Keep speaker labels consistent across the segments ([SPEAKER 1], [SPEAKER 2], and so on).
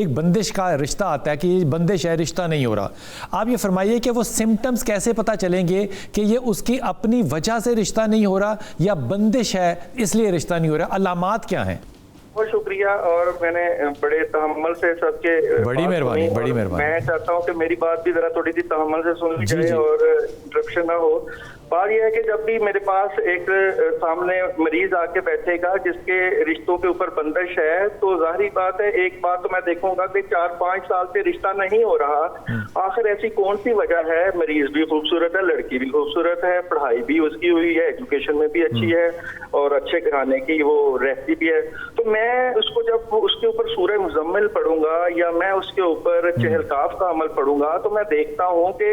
[SPEAKER 1] ایک بندش کا رشتہ آتا ہے کہ یہ بندش ہے, رشتہ نہیں ہو رہا. آپ یہ فرمائیے کہ وہ سمٹمز کیسے پتہ چلیں گے کہ یہ اس کی اپنی وجہ سے رشتہ نہیں ہو رہا یا بندش ہے اس لیے رشتہ نہیں ہو رہا؟ علامات کیا ہیں؟
[SPEAKER 2] بہت شکریہ. اور میں نے بڑے تحمل سے سب کے
[SPEAKER 1] بڑی مہربانی.
[SPEAKER 2] میں چاہتا ہوں کہ میری بات بھی ذرا تھوڑی سی تحمل سے سن لی جائے اور انٹرپشن نہ ہو. بات یہ ہے کہ جب بھی میرے پاس ایک سامنے مریض آ کے بیٹھے گا جس کے رشتوں کے اوپر بندش ہے تو ظاہری بات ہے ایک بات تو میں دیکھوں گا کہ 4-5 سال سے رشتہ نہیں ہو رہا. آخر ایسی کون سی وجہ ہے؟ مریض بھی خوبصورت ہے, لڑکی بھی خوبصورت ہے, پڑھائی بھی اس کی ہوئی ہے, ایجوکیشن میں بھی اچھی ہے اور اچھے گھرانے کی وہ رہتی بھی ہے. تو میں اس کو جب اس کے اوپر سورہ مزمل پڑھوں گا یا میں اس کے اوپر چہل کاف کا عمل پڑھوں گا تو میں دیکھتا ہوں کہ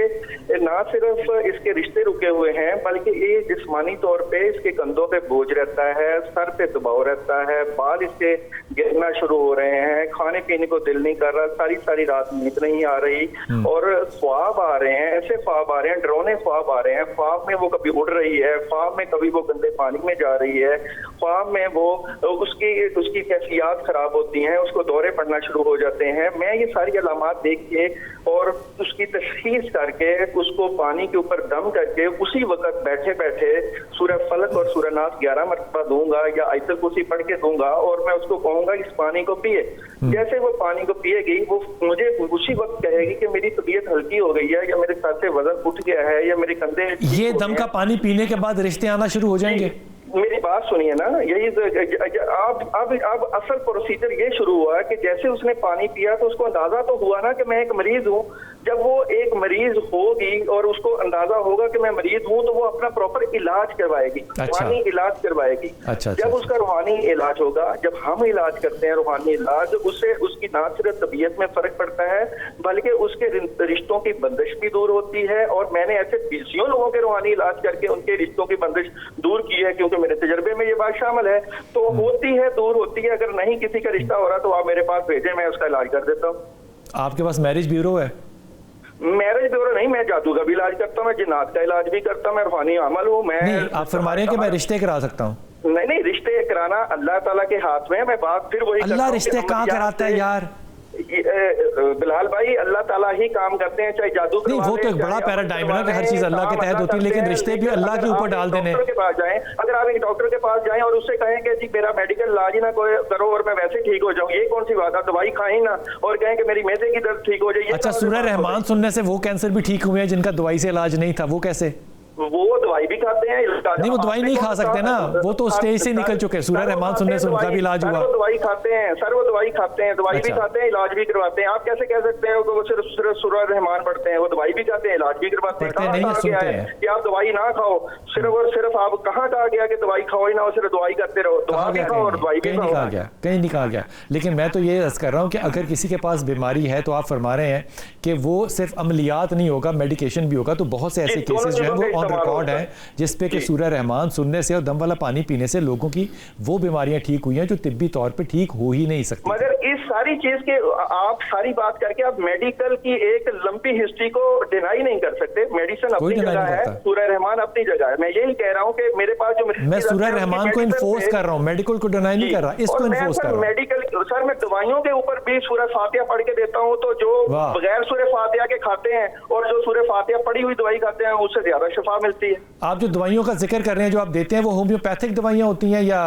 [SPEAKER 2] نہ صرف اس کے رشتے رکے ہوئے ہیں بلکہ یہ جسمانی طور پہ اس کے کندھوں پہ بوجھ رہتا ہے, سر پہ دباؤ رہتا ہے, بال اس کے گرنا شروع ہو رہے ہیں, کھانے پینے کو دل نہیں کر رہا, ساری رات نیند نہیں آ رہی اور خواب آ رہے ہیں, ایسے خواب آ رہے ہیں, ڈرونے خواب آ رہے ہیں. خواب میں وہ کبھی اڑ رہی ہے, خواب میں کبھی وہ گندے پانی میں جا رہی ہے, خواب میں وہ اس کی کیفیات خراب ہوتی ہیں, اس کو دورے پڑنا شروع ہو جاتے ہیں. میں یہ ساری علامات دیکھ کے اور اس کی تشخیص کر کے اس کو پانی کے اوپر دم کر کے اسی وقت بیٹھے بیٹھے سورہ فلق اور سورہ ناس 11 مرتبہ دوں گا یا آیت الکرسی پڑھ کے دوں گا اور میں اس کو کہوں گا اس پانی کو پیے. جیسے وہ پانی کو پیے گی وہ مجھے اسی وقت کہے گی کہ میری طبیعت ہلکی ہو گئی ہے یا میرے سر سے وزن اٹھ گیا ہے یا میرے کندھے.
[SPEAKER 1] یہ دم کا پانی پینے کے بعد رشتے آنا شروع ہو جائیں گے؟
[SPEAKER 2] میری بات سنیے نا, یہی اب اصل پروسیجر یہ شروع ہوا کہ جیسے اس نے پانی پیا تو اس کو اندازہ تو ہوا نا کہ میں ایک مریض ہوں. جب وہ ایک مریض ہوگی اور اس کو اندازہ ہوگا کہ میں مریض ہوں تو وہ اپنا پراپر علاج کروائے گی, روحانی علاج کروائے گی. جب اس کا روحانی علاج ہوگا, جب ہم علاج کرتے ہیں روحانی علاج, اس سے اس کی نہ صرف طبیعت میں فرق پڑتا ہے بلکہ اس کے رشتوں کی بندش بھی دور ہوتی ہے. اور میں نے ایسے بیسیوں لوگوں کے روحانی علاج کر کے ان کے رشتوں کی بندش دور کی ہے کیونکہ میرے تجربے میں یہ بات شامل ہے. تو ہوتی ہے, دور ہوتی ہے. اگر نہیں کسی کا رشتہ ہو رہا تو آپ میرے پاس بھیجیں, میں اس کا علاج کر دیتا ہوں. آپ
[SPEAKER 1] کے پاس میرج بیورو ہے؟
[SPEAKER 2] میرج بیورو نہیں, میں جادو کا بھی علاج کرتا ہوں, میں جنات کا علاج بھی کرتا ہوں, میں روحانی عمل ہوں. میں
[SPEAKER 1] آپ فرما رہے ہیں کہ میں رشتے کرا سکتا ہوں؟
[SPEAKER 2] نہیں, رشتے کرانا اللہ تعالیٰ کے ہاتھ میں ہے. میں بات پھر وہی
[SPEAKER 1] اللہ رشتے کہاں کراتا ہے یار؟
[SPEAKER 2] بلال بھائی, اللہ تعالیٰ ہی کام کرتے ہیں, چاہے جادو
[SPEAKER 1] نہیں, وہ تو ایک بڑا پیراڈائم ہے کہ ہر چیز اللہ کے تحت ہوتی ہے, لیکن رشتے بھی اللہ کے اوپر ڈال دینے.
[SPEAKER 2] ڈاکٹر کے پاس جائیں, اگر آپ ایک ڈاکٹر کے پاس جائیں اور اس سے کہیں کہ جی میرا میڈیکل علاج ہی نہ کرو اور میں ویسے ٹھیک ہو جاؤں, یہ کون سی بات ہے؟ دوائی کھائیں نا اور کہیں کہ میری معدے کی درد ٹھیک ہو جائے.
[SPEAKER 1] اچھا, سورہ رحمان سننے سے وہ کینسر بھی ٹھیک ہوئے ہیں جن کا دوائی سے علاج نہیں تھا, وہ کیسے؟
[SPEAKER 2] وہ دوائی بھی کھاتے ہیں.
[SPEAKER 1] نہیں, وہ دوائی نہیں کھا سکتے نا, وہ تو اسٹیج سے نکل چکے. سورہ رحمان سننے سے ان کا بھی علاج ہوا.
[SPEAKER 2] وہ دوائی کھاتے ہیں سر, وہ دوائی کھاتے ہیں, دوائی بھی کھاتے ہیں, علاج بھی کرواتے ہیں. آپ کیسے کہہ سکتے ہیں کہ وہ صرف سورہ رحمان پڑھتے ہیں؟ وہ دوائی بھی کھاتے ہیں, علاج بھی کرواتے ہیں.
[SPEAKER 1] نہیں سنتے ہیں
[SPEAKER 2] کہ آپ دوائی نہ کھاؤ, صرف اور صرف آپ کہاں کہا گیا کہ دوائی کھاؤ ہی نہ, صرف دوائی کرتے رہو. دوا بھی کھاؤ اور دوائی بھی کھاؤ.
[SPEAKER 1] کہیں نہیں کہا گیا. لیکن میں تو یہ عرض کر رہا ہوں کہ اگر کسی کے پاس بیماری ہے تو آپ فرما رہے ہیں کہ وہ صرف عملیات نہیں ہوگا, میڈیکیشن بھی ہوگا. تو بہت سے ایسے کیسز جو ہیں وہ آن ریکارڈ ہیں جس پہ کہ سورہ رحمان سننے سے اور دم والا پانی پینے سے لوگوں کی وہ بیماریاں ٹھیک ہوئی ہیں جو طبی طور پہ ٹھیک ہو ہی نہیں سکتی.
[SPEAKER 2] مگر اس ساری چیز کے آپ ساری بات کر کے آپ میڈیکل کی ایک لمبی ہسٹری کو ڈینائی نہیں کر سکتے. میڈیسن اپنی جگہ ہے, سورہ رحمان اپنی جگہ ہے. میں یہی کہہ رہا ہوں کہ میرے پاس جو
[SPEAKER 1] میں سورہ رحمان کو انفورس کر رہا ہوں, میڈیکل کو ڈینائی نہیں کر رہا, اس کو انفورس کر رہا ہوں.
[SPEAKER 2] میڈیکل سر, میں دوائیوں کے اوپر بھی سورہ فاتحہ پڑھ کے دیتا ہوں, تو جو بغیر سورہ فاتحہ کے کھاتے ہیں اور جو سورہ فاتحہ پڑھی ہوئی دوائی کھاتے ہیں اس سے زیادہ شفا ملتی ہے.
[SPEAKER 1] آپ جو دوائیوں کا ذکر کر رہے ہیں جو آپ دیتے ہیں وہ ہومیوپیتھک دوائیاں ہوتی ہیں یا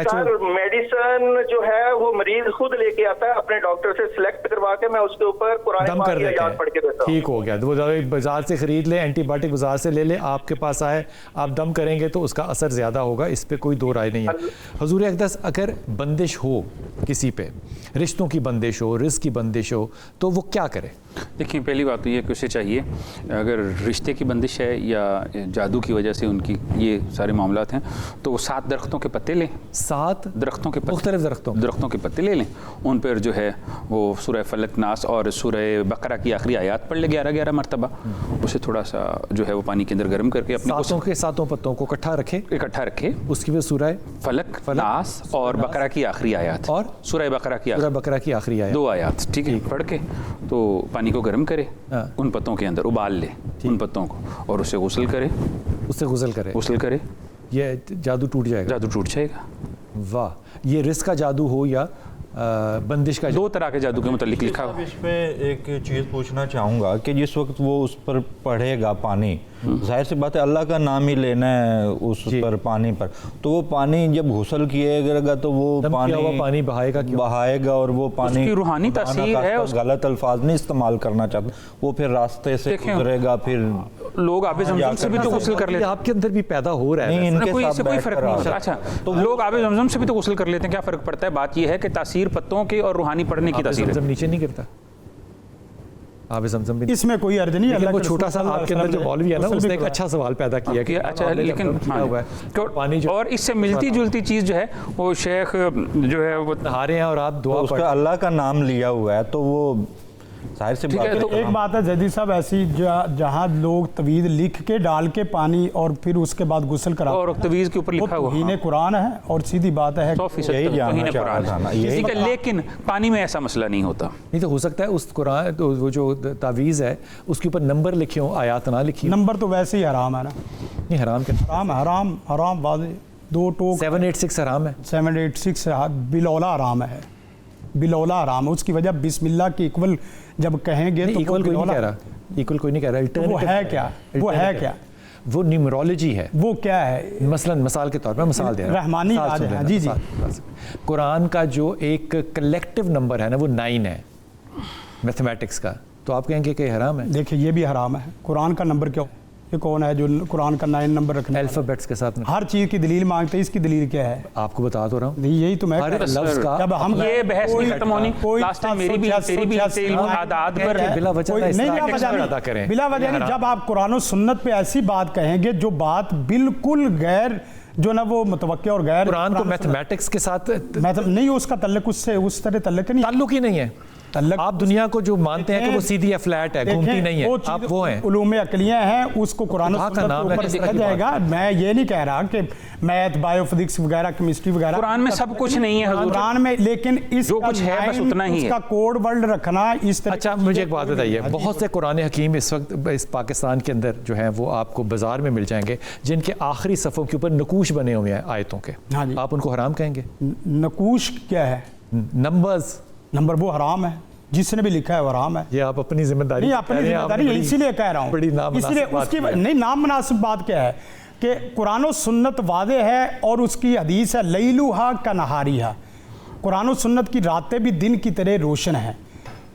[SPEAKER 2] سر میڈیسن جو ہے وہ مریض خود لے کے آتا ہے اپنے ڈاکٹر سے سلیکٹ کروا کے, میں اس کے اوپر قرآن پاک کی آیات پڑھ کے دیتا ہوں.
[SPEAKER 1] ٹھیک ہو گیا, وہ بازار سے خرید لے, اینٹی بایوٹک بازار سے لے لے, آپ کے پاس آئے, آپ دم کریں گے تو اس کا اثر زیادہ ہوگا, اس پہ کوئی دو رائے نہیں ہے. حضور اقدس, اگر بندش ہو کسی پہ, رشتوں کی بندش ہو, رزق کی بندش ہو, تو وہ کیا کرے؟
[SPEAKER 3] دیکھیں, پہلی بات تو یہ کہ اسے چاہیے, اگر رشتے کی بندش ہے یا جادو کی وجہ سے ان کی یہ سارے معاملات ہیں, تو وہ 7 درختوں کے پتے لیں.
[SPEAKER 1] 7
[SPEAKER 3] درختوں کے پتے,
[SPEAKER 1] مختلف درختوں
[SPEAKER 3] کے پتے لے لیں. ان پر جو ہے وہ سورہ فلق, ناس اور سورہ بقرہ کی آخری آیات پڑھ لیں 11 مرتبہ. اسے تھوڑا سا جو ہے وہ پانی کے اندر گرم کر کے اپنے
[SPEAKER 1] 7 پتوں کو اکٹھا رکھے, اس کی بھی سورہ
[SPEAKER 3] فلق, ناس اور بقرہ کی آخری آیات, اور سورہ بقرہ کی
[SPEAKER 1] آخری آیات
[SPEAKER 3] 2 آیات, ٹھیک ہے, پڑھ کے تو پانی کو گرم کرے, ان پتوں کے اندر ابال لے ان پتوں کو, اور اسے غسل کرے. یہ
[SPEAKER 1] جادو ٹوٹ جائے گا.
[SPEAKER 3] واہ,
[SPEAKER 1] یہ رزق کا جادو ہو یا बंदिश का
[SPEAKER 3] 2 तरह के जादू के मतलब लिखा
[SPEAKER 4] अब इस पे एक चीज़ पूछना चाहूँगा कि जिस वक्त वो उस पर पड़ेगा पानी, जाहिर सी बात है अल्लाह का नाम ही लेना है उस पर पानी पर, तो वो पानी जब घुसल किएगा तो वो
[SPEAKER 1] पानी
[SPEAKER 4] बहाएगा और वो पानी
[SPEAKER 3] उसकी रूहानी तासीर है,
[SPEAKER 4] गलत अल्फाज नहीं इस्तेमाल करना चाहता, वो फिर रास्ते से गुजरेगा, फिर
[SPEAKER 3] लोग आबे ज़मज़म से भी तो गुस्ल कर लेते हैं,
[SPEAKER 1] आपके अंदर भी पैदा हो रहा है,
[SPEAKER 4] नहीं इनके
[SPEAKER 3] इससे कोई फर्क नहीं होता। अच्छा, तो लोग आबे ज़मज़म से भी तो गुस्ल कर लेते हैं, क्या फर्क पड़ता है? बात यह है कि तासीर पत्तों की और रूहानी पढ़ने की तासीर है।
[SPEAKER 1] नीचे नहीं गिरता आबे ज़मज़म भी,
[SPEAKER 5] इसमें कोई अर्ज नहीं है।
[SPEAKER 1] वो छोटा सा आपके अंदर जो मौलवी है ना, उसने एक अच्छा सवाल पैदा किया कि
[SPEAKER 3] अच्छा, लेकिन पानी और इससे मिलती जुलती चीज़ जो है वो शेख जो है वो
[SPEAKER 1] नहा रहे हैं और आप दुआ
[SPEAKER 4] उसका अल्लाह का नाम लिया हुआ है, तो वो जाहिर से बात
[SPEAKER 5] तो एक बात है जदी साहब, ऐसी जहाँ लोग तवीज़ लिख के डाल के पानी और फिर उसके बाद गुस्ल करा,
[SPEAKER 3] और तवीज़ के ऊपर लिखा हुआ
[SPEAKER 5] तौहीन कुरान है, और सीधी बात है
[SPEAKER 3] 100% तौहीन कुरान है, लेकिन पानी में ऐसा मसला नहीं होता।
[SPEAKER 1] नहीं तो हो सकता है उस कुरान तो वो जो तावीज़ है उसके ऊपर नंबर लिखे हों, आयात ना लिखी।
[SPEAKER 5] नंबर तो वैसे ही हराम है ना।
[SPEAKER 1] नहीं हराम के
[SPEAKER 5] हराम वाज़े 2 टोक
[SPEAKER 1] 786 हराम है,
[SPEAKER 5] 786 बिलौला हराम है, बिलौला हराम है। उसकी वजह बिस्मिल्लाह के इक्वल जब कहेंगे तो
[SPEAKER 1] इक्वल कोई नहीं कह रहा, इक्वल कोई नहीं कह रहा,
[SPEAKER 5] वो है क्या, वो है क्या,
[SPEAKER 1] वो न्यूमरोलॉजी है,
[SPEAKER 5] वो क्या है?
[SPEAKER 1] मसलन मिसाल के तौर पर मिसाल दे रहा हूं,
[SPEAKER 5] रहमानी याद है जी जी,
[SPEAKER 1] कुरान का जो एक कलेक्टिव नंबर है ना वो 9 है मैथमेटिक्स का, तो आप कहेंगे कि हराम है?
[SPEAKER 5] देखिए ये भी हराम है। कुरान का नंबर क्यों, ये कौन है जो कुरान का 9 नंबर रखना है?
[SPEAKER 1] अल्फ़ाबेट्स के साथ
[SPEAKER 5] हर चीज़ की दलील मांगते हैं, इसकी दलील क्या है?
[SPEAKER 1] आपको बता तो रहा हूँ,
[SPEAKER 5] नहीं यही तो मैं
[SPEAKER 1] हर लफ्ज़ का
[SPEAKER 5] जब हम
[SPEAKER 3] ये बहस नहीं खत्म होनी, लास्ट टाइम मेरी भी तेरी भी आदात पर
[SPEAKER 1] बिला वजह
[SPEAKER 5] बिला वजह नहीं। जब आप कुरान और सुन्नत पे ऐसी बात कहेंगे जो बात बिल्कुल गैर जो ना वो मुतवक्किल और गैर,
[SPEAKER 1] कुरान को मैथमेटिक्स के साथ
[SPEAKER 5] नहीं, उसका तल्लुक उससे उस तरह तल्लुक नहीं,
[SPEAKER 1] ताल्लुक ही नहीं है। आप दुनिया को जो मानते हैं कि वो सीधी है, फ्लैट है, घूमती नहीं है, आप वो हैं,
[SPEAKER 5] उलूम अक़लियाँ हैं, उसको कुरान और सुन्नत के ऊपर लिखा जाएगा। मैं ये नहीं कह रहा कि मैथ, बायोफिजिक्स वगैरह, केमिस्ट्री वगैरह
[SPEAKER 3] कुरान में सब कुछ नहीं है
[SPEAKER 5] कुरान में, लेकिन इस
[SPEAKER 3] जो कुछ है बस उतना ही है,
[SPEAKER 5] इसका कोड वर्ड रखना इस तरह।
[SPEAKER 1] अच्छा मुझे एक बात बताइए, बहुत से कुरान हकीम इस वक्त इस पाकिस्तान के अंदर जो है वो आपको बाजार में मिल जाएंगे जिनके आखिरी सफ़ों के ऊपर नकूश बने हुए हैं आयतों के, आप उनको हराम कहेंगे?
[SPEAKER 5] नकूश क्या है? नंबर वो हराम है, जिसने भी लिखा है वो हराम है।
[SPEAKER 1] ये आप अपनी जिम्मेदारी
[SPEAKER 5] नहीं, अपनी जिम्मेदारी इसीलिए कह रहा हूँ, इसलिए उसकी नहीं नाम मुनासिब बात क्या है कि कुरान और सुन्नत वादे है और उसकी हदीस है लैलुहा का नहारिहा, कुरान और सुन्नत की रातें भी दिन की तरह रोशन है।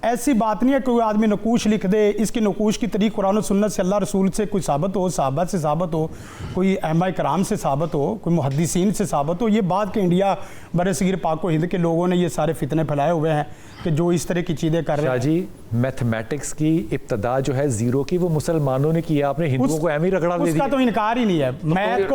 [SPEAKER 5] ऐसी बात नहीं है कोई आदमी नकूश लिख दे, इसकी नकूश की तरीक़ कुरान और सुन्नत से, अल्लाह रसूल से कोई साबित हो, सहाबा से साबित हो, कोई अइम्मा कराम से साबित हो, कोई मुहद्दिसीन से साबित हो। ये बात कि इंडिया बरसगीर पाक व हिंद के लोगों ने ये सारे फितने फैलाए हुए हैं कि जो इस तरह की चीज़ें कर रहे हैं।
[SPEAKER 1] जी मैथमेटिक्स की इब्तदा जो है जीरो की, वो मुसलमानों ने की है, आपने हिंदुओं को अहमी रगड़ा दे दिया।
[SPEAKER 5] उसका तो इनकार ही नहीं है। मैथ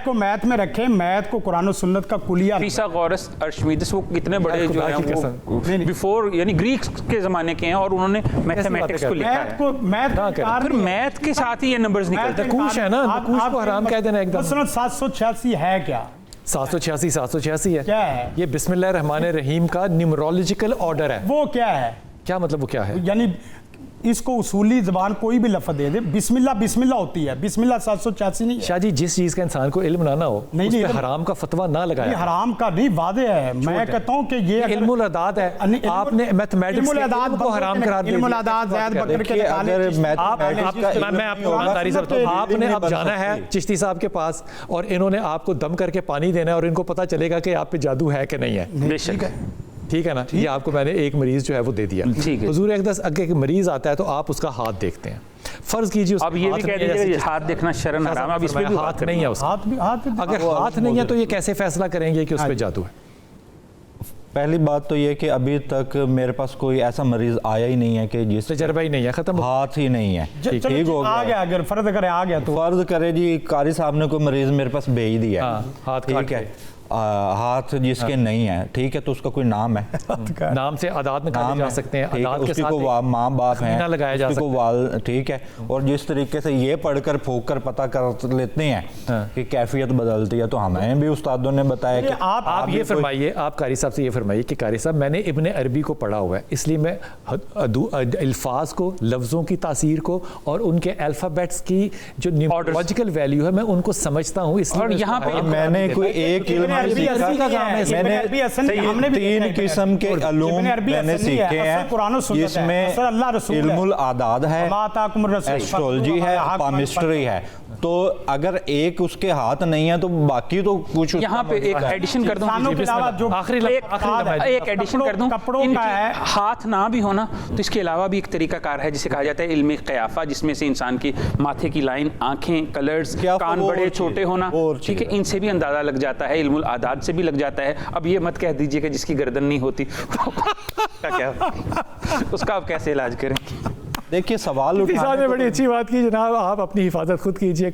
[SPEAKER 5] को मैथ में रखे, मैथ को कुरान और सुन्नत का कुलिया।
[SPEAKER 3] फिसागोरस, अर्शिमीदेस, वो कितने बड़े जो हैं बिफोर यानी ग्रीक के ज़माने के हैं और उन्होंने मैथमेटिक्स को लिखा है। फिर मैथ के साथ ही ये नंबर्स निकलते हैं।
[SPEAKER 1] नकूश है ना, नकूश को हराम कह देना एकदम।
[SPEAKER 5] 786 है क्या?
[SPEAKER 1] 786 है,
[SPEAKER 5] क्या है?
[SPEAKER 1] ये बिस्मिल्लाह रहमान रहीम का न्यूमरोलॉजिकल ऑर्डर है।
[SPEAKER 5] वो क्या है?
[SPEAKER 1] क्या मतलब वो क्या है?
[SPEAKER 5] यानी इसको उसूली ज़बान कोई भी लफ्ज़ दे दे, बिस्मिल्लाह बिस्मिल्लाह होती है, बिस्मिल्लाह 786 नहीं है।
[SPEAKER 1] शाह जी जिस चीज़ का इंसान को इल्म ना हो
[SPEAKER 5] नहीं,
[SPEAKER 1] उस पे हराम का फतवा ना लगाया।
[SPEAKER 5] हराम का नहीं, वादे है। मैं कहता हूँ कि ये
[SPEAKER 1] इल्मुल अदाद है, आपने मैथमेटिक्स को हराम करार दिया।
[SPEAKER 5] इल्मुल अदाद ज़ैद बकर के
[SPEAKER 1] आपने अब जाना है चिश्ती साहब के पास और इन्होंने आपको दम करके पानी देना है और इनको पता चलेगा कि आप पे जादू है कि नहीं है। ठीक है ना, ये आपको मैंने एक मरीज जो है वो दे दिया। हुजूर अक़दस अगर एक मरीज आता है तो आप उसका हाथ देखते हैं, फर्ज कीजिए
[SPEAKER 3] अब ये भी कह दीजिए हाथ देखना शर्म हराम, अब इसमें
[SPEAKER 1] हाथ नहीं है, अगर हाथ नहीं है तो ये कैसे फैसला करेंगे कि उस पर जादू है?
[SPEAKER 4] पहली बात तो ये कि अभी तक मेरे पास कोई ऐसा मरीज आया ही नहीं है कि जिस
[SPEAKER 1] तजर्बा ही नहीं है, खत्म
[SPEAKER 4] हाथ ही नहीं है।
[SPEAKER 5] ठीक हो गया। अगर फर्ज करे आ गया तो
[SPEAKER 4] फर्ज करे जी कारी साहब ने कोई मरीज मेरे पास भेज दिया,
[SPEAKER 1] हाथ
[SPEAKER 4] ठीक है, हाथ जिसके नहीं है, ठीक है, तो उसका कोई नाम है,
[SPEAKER 1] नाम से आदात निकाले जा सकते हैं, आदात के साथ
[SPEAKER 4] उसको माँ बाप हैं
[SPEAKER 1] लगाया जा सकता है,
[SPEAKER 4] वाल, ठीक है। और जिस तरीके से ये पढ़कर फूक कर पता कर लेते हैं कि कैफियत बदलती है, तो हमें भी उस्तादों ने बताया कि
[SPEAKER 1] आप ये फरमाइए, आप कारी साहब से ये फरमाइए कि कारी साहब मैंने इब्ने अरबी को पढ़ा हुआ है, इसलिए मैं अल्फाज को, लफ्ज़ों की तासीर को और उनके अल्फ़ाबेट्स की जो न्यूमरोलॉजिकल वैल्यू है मैं उनको समझता हूँ। इसलिए
[SPEAKER 4] यहाँ पे मैंने कोई एक इल्म मैंने 3 किस्म के अलूम मैंने सीखे हैं, जिसमें इल्मुल आदाद है, एस्ट्रोलॉजी है, पामिस्ट्री है। तो अगर एक उसके हाथ नहीं है तो बाकी तो कुछ।
[SPEAKER 3] यहाँ पे एक एडिशन कर दूं, एक एडिशन कर दूं,
[SPEAKER 5] कपड़ों का है,
[SPEAKER 3] हाथ ना भी होना तो इसके अलावा भी एक तरीकाकार है जिसे कहा जाता है इल्म क़ियाफ़ा, जिसमें से इंसान की माथे की लाइन, आंखें, कलर्स, कान बड़े छोटे होना, ठीक है, इनसे भी अंदाजा लग जाता है, इल्मुल आदाद से भी लग जाता है। अब ये मत कह दीजिए कि जिसकी गर्दन नहीं होती क्या उसका आप कैसे इलाज करें?
[SPEAKER 4] देखिए सवाल उठाने
[SPEAKER 1] ने बड़ी अच्छी बात की जनाब, आप अपनी हिफाजत खुद कीजिए।